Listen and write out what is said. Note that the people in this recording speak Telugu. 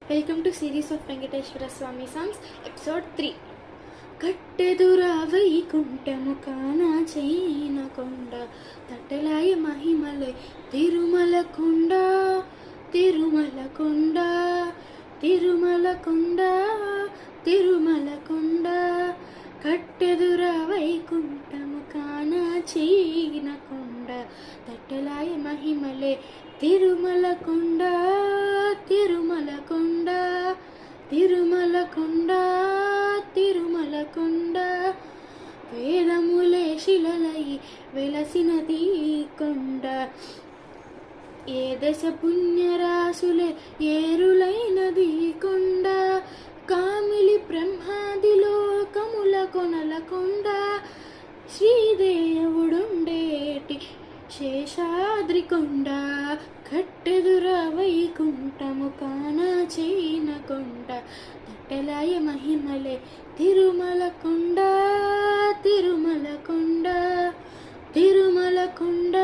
Welcome to series of Venkateswara Swamy songs episode 3. కట్టెదురా వైకుంఠము కానా చైన కొండ తట్టలాయ మహిమలే తిరుమల కొండ తిరుమల కొండ తిరుమల కొండ తిరుమల కొండ కట్టెదురా వైకుంఠము కానా చైన కొండ తట్టలాయ మహిమలే తిరుమల కొండ తిరుమల కొండ తిరుమల కొండ తిరుమల కొండ వేదములే శిలలై వెలసినది కొండ ఏ దశ పుణ్యరాశులే ఏరులైనది కొండ కామిలి బ్రహ్మాది లోకముల కొనల కొండ శ్రీదేవుడుండేటి శేషాద్రి కొండ కట్టెదురా వైకుంఠము కానా చైన కొండ తట్టలాయ మహిమలే తిరుమల కొండ తిరుమల కొండ తిరుమల కొండ